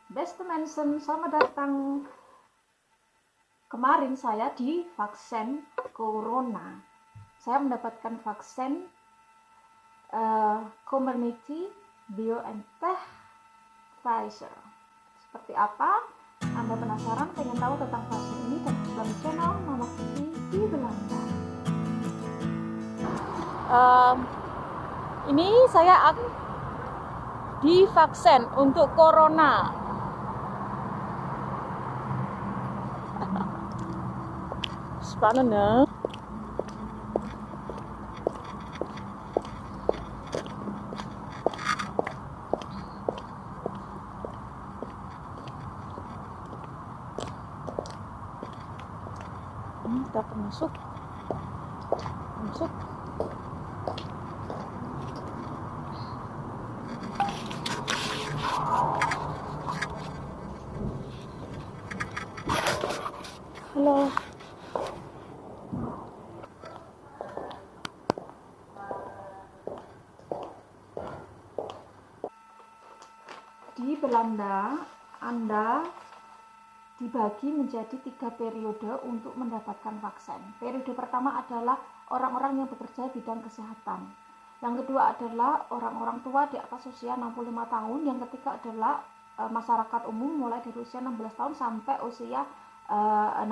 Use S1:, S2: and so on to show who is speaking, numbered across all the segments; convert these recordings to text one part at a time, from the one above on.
S1: Best Mansion, selamat datang. Kemarin saya divaksin corona. Saya mendapatkan vaksin Comirnaty BioNTech Pfizer. Seperti apa? Anda penasaran pengen tahu tentang vaksin ini? Dan dalam channel Mama Kiki di Belanda. Ini saya akan divaksin untuk corona. Spannend, ne? Kita akan masuk. Halo. Di Belanda, Anda dibagi menjadi 3 periode untuk mendapatkan vaksin. Periode pertama adalah orang-orang yang bekerja di bidang kesehatan. Yang kedua adalah orang-orang tua di atas usia 65 tahun. Yang ketiga adalah masyarakat umum mulai dari usia 16 tahun sampai usia 65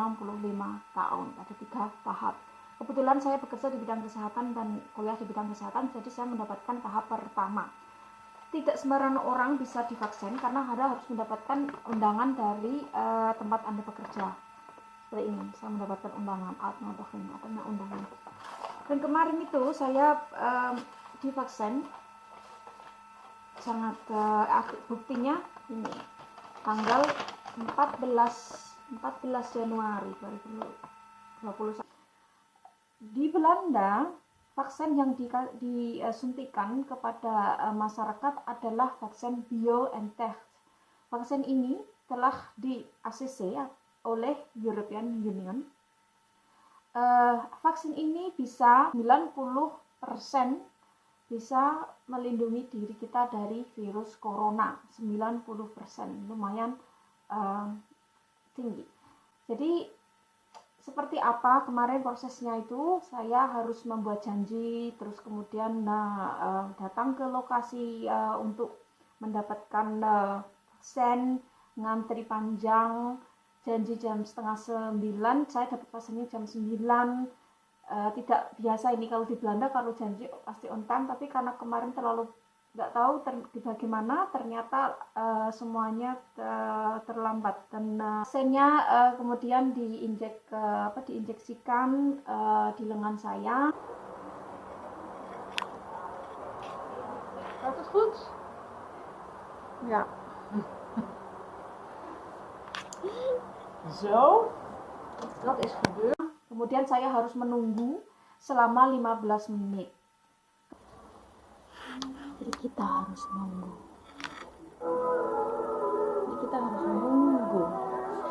S1: tahun. Ada 3 tahap. Kebetulan saya bekerja di bidang kesehatan dan kuliah di bidang kesehatan, jadi saya mendapatkan tahap pertama. Tidak sembarangan orang bisa divaksin karena Anda harus mendapatkan undangan dari tempat Anda bekerja. Seperti ini, saya mendapatkan undangan, undangan. Dan kemarin itu saya divaksin, sangat buktinya ini tanggal 14 Januari 2021. Di Belanda, vaksin yang disuntikan kepada masyarakat adalah vaksin BioNTech. Vaksin ini telah di-ACC oleh European Union. Vaksin ini bisa 90% bisa melindungi diri kita dari virus corona. 90%, lumayan tinggi. Jadi seperti apa kemarin prosesnya itu, saya harus membuat janji, terus kemudian datang ke lokasi untuk mendapatkan vaksin, ngantri panjang, janji jam 8:30, saya dapat vaksinnya jam 9. Tidak biasa ini kalau di Belanda, kalau janji pasti on time, tapi karena kemarin terlalu nggak tahu bagaimana, ternyata semuanya terlambat dan vaksinnya kemudian diinjeksikan di lengan saya. Dat is goed? Ja. Zo. Dat is gebeurd. Kemudian saya harus menunggu selama 15 menit. Jadi kita harus menunggu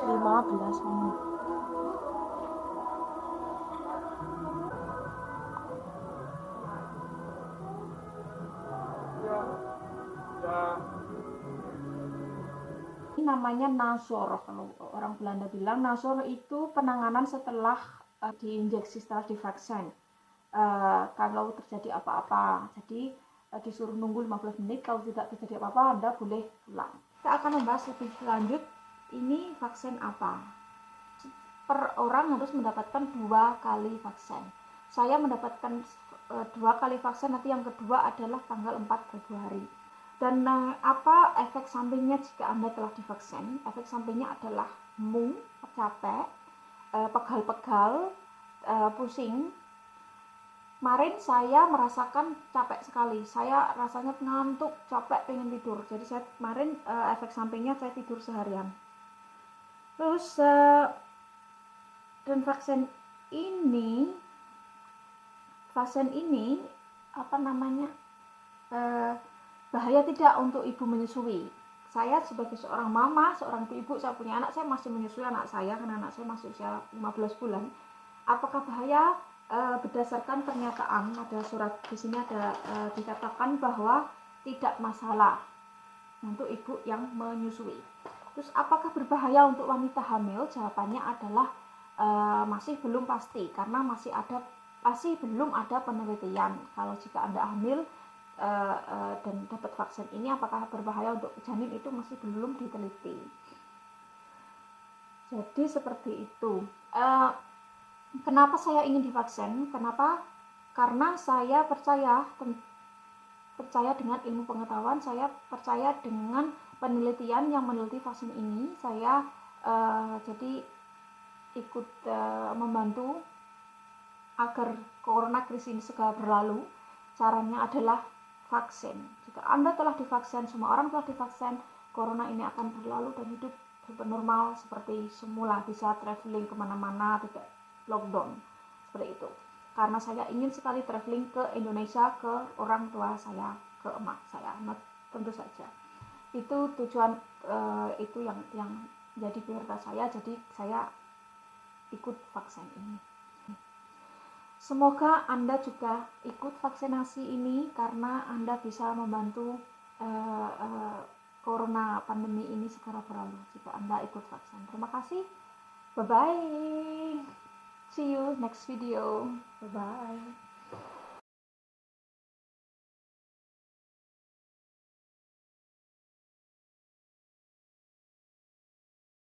S1: 15 menit. Ini namanya nasor, kalau orang Belanda bilang. Nasor itu penanganan setelah diinjeksi, setelah divaksin. Kalau terjadi apa-apa, jadi disuruh nunggu 15 menit, kalau tidak terjadi apa-apa Anda boleh pulang. Kita akan membahas lebih lanjut ini vaksin apa. Per orang harus mendapatkan 2 kali vaksin. Saya mendapatkan 2 kali vaksin, nanti yang kedua adalah tanggal 4 Februari. Dan apa efek sampingnya jika Anda telah divaksin? Efek sampingnya adalah mung, capek, pegal-pegal, pusing. Kemarin saya merasakan capek sekali, saya rasanya ngantuk, capek, pengen tidur. Jadi saya kemarin efek sampingnya saya tidur seharian. Terus dan vaksin ini apa namanya, bahaya tidak untuk ibu menyusui. Saya sebagai seorang mama, seorang ibu, saya punya anak, saya masih menyusui anak saya karena anak saya masih usia 15 bulan. Apakah bahaya? Berdasarkan pernyataan, ada surat di sini ada dikatakan bahwa tidak masalah untuk ibu yang menyusui. Terus apakah berbahaya untuk wanita hamil? Jawabannya adalah masih belum pasti, karena masih belum ada penelitian kalau jika Anda hamil dan dapat vaksin ini apakah berbahaya untuk janin, itu masih belum diteliti. Jadi seperti itu. Kenapa saya ingin divaksin? Kenapa? Karena saya percaya dengan ilmu pengetahuan, saya percaya dengan penelitian yang meneliti vaksin ini. Saya jadi ikut membantu agar corona krisis ini segera berlalu. Caranya adalah vaksin. Jika Anda telah divaksin, semua orang telah divaksin, corona ini akan berlalu dan hidup normal seperti semula, bisa traveling kemana-mana, tidak lockdown seperti itu. Karena saya ingin sekali traveling ke Indonesia, ke orang tua saya, ke emak saya. Nah, tentu saja itu tujuan, itu yang jadi prioritas saya. Jadi saya ikut vaksin ini. Semoga Anda juga ikut vaksinasi ini karena Anda bisa membantu corona pandemi ini segera berlalu jika Anda ikut vaksin. Terima kasih. Bye bye. See you next video. Bye bye.